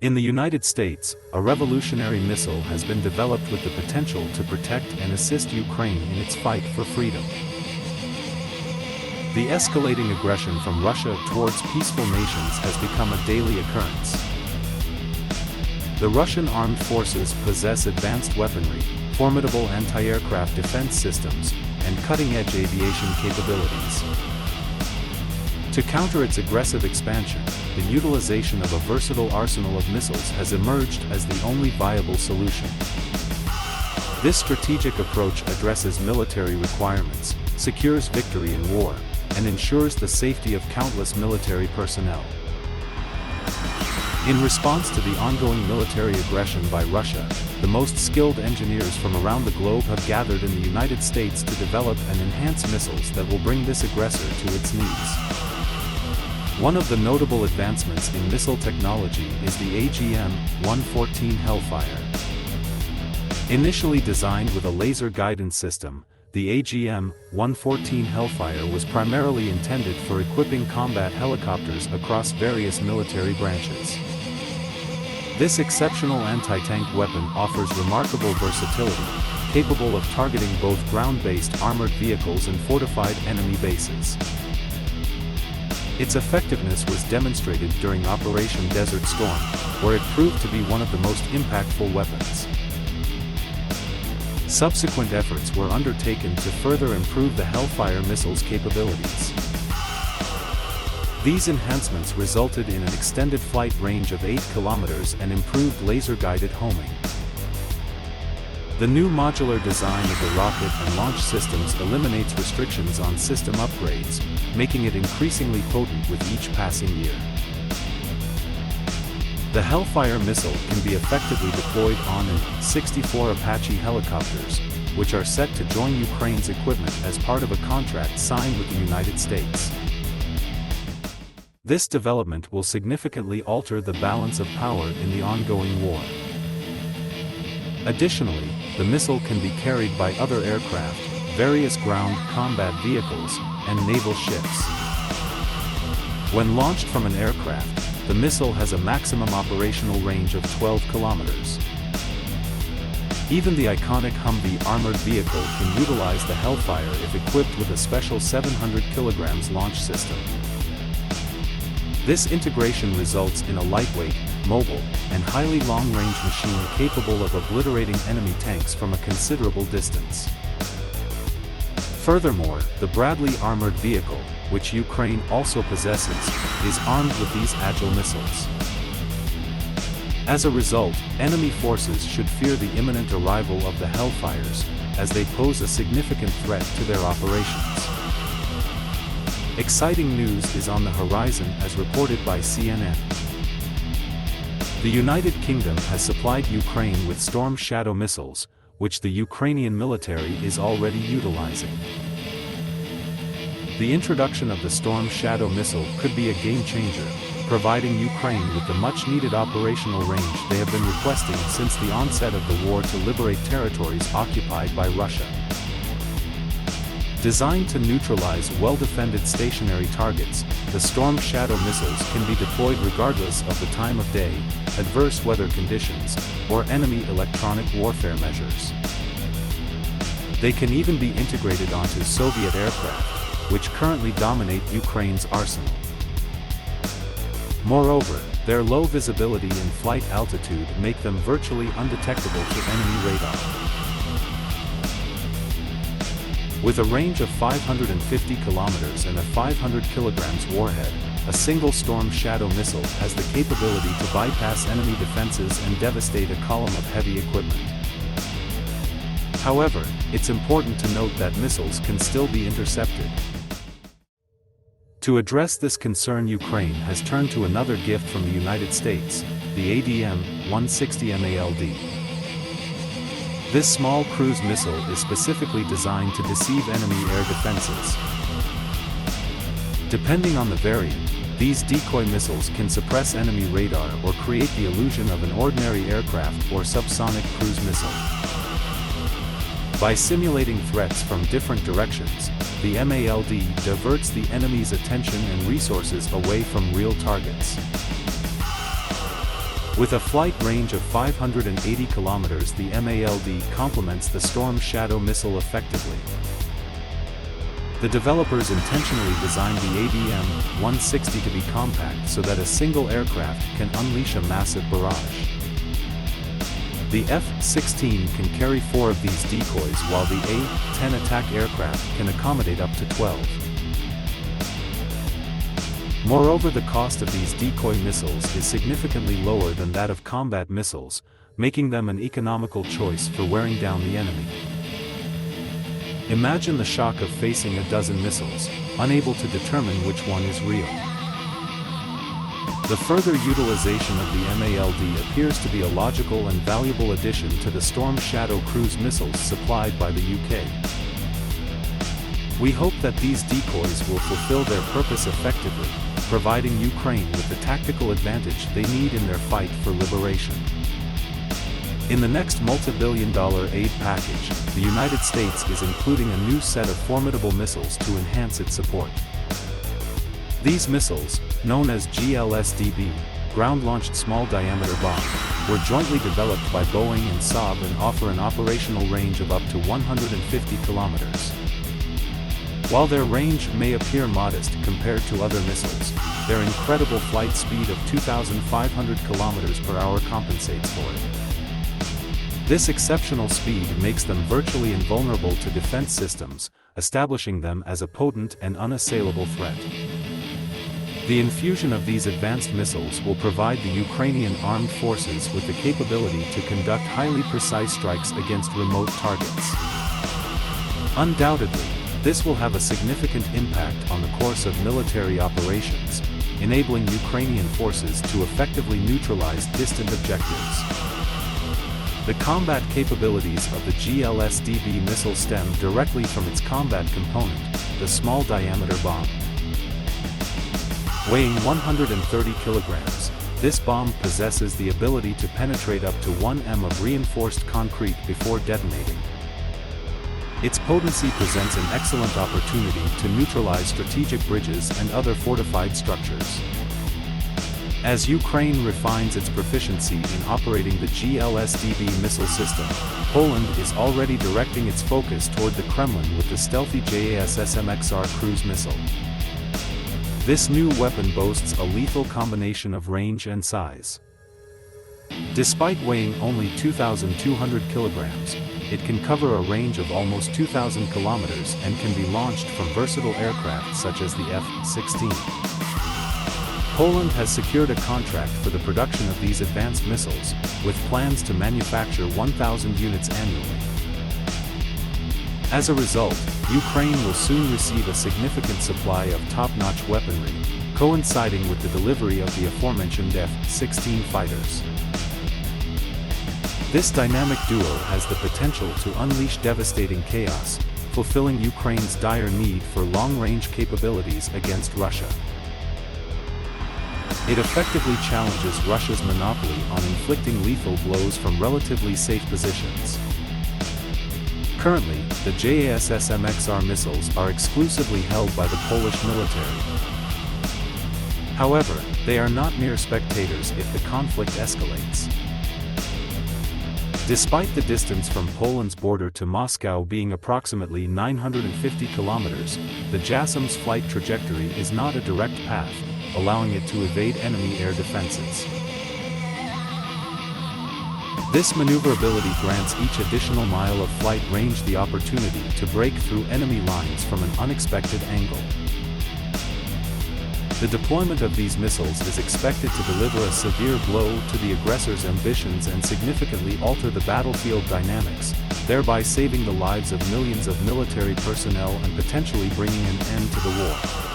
In the United States, a revolutionary missile has been developed with the potential to protect and assist Ukraine in its fight for freedom. The escalating aggression from Russia towards peaceful nations has become a daily occurrence. The Russian armed forces possess advanced weaponry, formidable anti-aircraft defense systems, and cutting-edge aviation capabilities. To counter its aggressive expansion, the utilization of a versatile arsenal of missiles has emerged as the only viable solution. This strategic approach addresses military requirements, secures victory in war, and ensures the safety of countless military personnel. In response to the ongoing military aggression by Russia, the most skilled engineers from around the globe have gathered in the United States to develop and enhance missiles that will bring this aggressor to its knees. One of the notable advancements in missile technology is the AGM-114 Hellfire. Initially designed with a laser guidance system, the AGM-114 Hellfire was primarily intended for equipping combat helicopters across various military branches. This exceptional anti-tank weapon offers remarkable versatility, capable of targeting both ground-based armored vehicles and fortified enemy bases. Its effectiveness was demonstrated during Operation Desert Storm, where it proved to be one of the most impactful weapons. Subsequent efforts were undertaken to further improve the Hellfire missile's capabilities. These enhancements resulted in an extended flight range of 8 kilometers and improved laser-guided homing. The new modular design of the rocket and launch systems eliminates restrictions on system upgrades, making it increasingly potent with each passing year. The Hellfire missile can be effectively deployed on and 64 Apache helicopters, which are set to join Ukraine's equipment as part of a contract signed with the United States. This development will significantly alter the balance of power in the ongoing war. Additionally, the missile can be carried by other aircraft, various ground combat vehicles, and naval ships. When launched from an aircraft, the missile has a maximum operational range of 12 kilometers. Even the iconic Humvee armored vehicle can utilize the Hellfire if equipped with a special 700 kg launch system. This integration results in a lightweight, mobile, and highly long-range machine capable of obliterating enemy tanks from a considerable distance. Furthermore, the Bradley armored vehicle, which Ukraine also possesses, is armed with these agile missiles. As a result, enemy forces should fear the imminent arrival of the Hellfires, as they pose a significant threat to their operations. Exciting news is on the horizon as reported by CNN. The United Kingdom has supplied Ukraine with Storm Shadow missiles, which the Ukrainian military is already utilizing. The introduction of the Storm Shadow missile could be a game-changer, providing Ukraine with the much-needed operational range they have been requesting since the onset of the war to liberate territories occupied by Russia. Designed to neutralize well-defended stationary targets, the Storm Shadow missiles can be deployed regardless of the time of day, adverse weather conditions, or enemy electronic warfare measures. They can even be integrated onto Soviet aircraft, which currently dominate Ukraine's arsenal. Moreover, their low visibility and flight altitude make them virtually undetectable to enemy radar. With a range of 550 kilometers and a 500 kilograms warhead, a single Storm Shadow missile has the capability to bypass enemy defenses and devastate a column of heavy equipment. However, it's important to note that missiles can still be intercepted. To address this concern, Ukraine has turned to another gift from the United States, the AGM-114 MALD. This small cruise missile is specifically designed to deceive enemy air defenses. Depending on the variant, these decoy missiles can suppress enemy radar or create the illusion of an ordinary aircraft or subsonic cruise missile. By simulating threats from different directions, the MALD diverts the enemy's attention and resources away from real targets. With a flight range of 580 kilometers, the MALD complements the Storm Shadow missile effectively. The developers intentionally designed the AGM-114 to be compact so that a single aircraft can unleash a massive barrage. The F-16 can carry 4 of these decoys, while the A-10 attack aircraft can accommodate up to 12. Moreover, the cost of these decoy missiles is significantly lower than that of combat missiles, making them an economical choice for wearing down the enemy. Imagine the shock of facing a dozen missiles, unable to determine which one is real. The further utilization of the MALD appears to be a logical and valuable addition to the Storm Shadow cruise missiles supplied by the UK. We hope that these decoys will fulfill their purpose effectively, providing Ukraine with the tactical advantage they need in their fight for liberation. In the next multi-billion-dollar aid package, the United States is including a new set of formidable missiles to enhance its support. These missiles, known as GLSDB, ground-launched small-diameter bomb, were jointly developed by Boeing and Saab and offer an operational range of up to 150 kilometers. While their range may appear modest compared to other missiles, their incredible flight speed of 2,500 kilometers per hour compensates for it. This exceptional speed makes them virtually invulnerable to defense systems, establishing them as a potent and unassailable threat. The infusion of these advanced missiles will provide the Ukrainian Armed Forces with the capability to conduct highly precise strikes against remote targets. Undoubtedly, this will have a significant impact on the course of military operations, enabling Ukrainian forces to effectively neutralize distant objectives. The combat capabilities of the GLSDB missile stem directly from its combat component, the small-diameter bomb. Weighing 130 kilograms, this bomb possesses the ability to penetrate up to 1 m of reinforced concrete before detonating. Its potency presents an excellent opportunity to neutralize strategic bridges and other fortified structures. As Ukraine refines its proficiency in operating the GLSDB missile system, Poland is already directing its focus toward the Kremlin with the stealthy JASSM-XR cruise missile. This new weapon boasts a lethal combination of range and size. Despite weighing only 2,200 kilograms, it can cover a range of almost 2,000 kilometers and can be launched from versatile aircraft such as the F-16. Poland has secured a contract for the production of these advanced missiles, with plans to manufacture 1,000 units annually. As a result, Ukraine will soon receive a significant supply of top-notch weaponry, coinciding with the delivery of the aforementioned F-16 fighters. This dynamic duo has the potential to unleash devastating chaos, fulfilling Ukraine's dire need for long-range capabilities against Russia. It effectively challenges Russia's monopoly on inflicting lethal blows from relatively safe positions. Currently, the JASSM-XR missiles are exclusively held by the Polish military. However, they are not mere spectators if the conflict escalates. Despite the distance from Poland's border to Moscow being approximately 950 kilometers, the JASSM's flight trajectory is not a direct path, allowing it to evade enemy air defenses. This maneuverability grants each additional mile of flight range the opportunity to break through enemy lines from an unexpected angle. The deployment of these missiles is expected to deliver a severe blow to the aggressors' ambitions and significantly alter the battlefield dynamics, thereby saving the lives of millions of military personnel and potentially bringing an end to the war.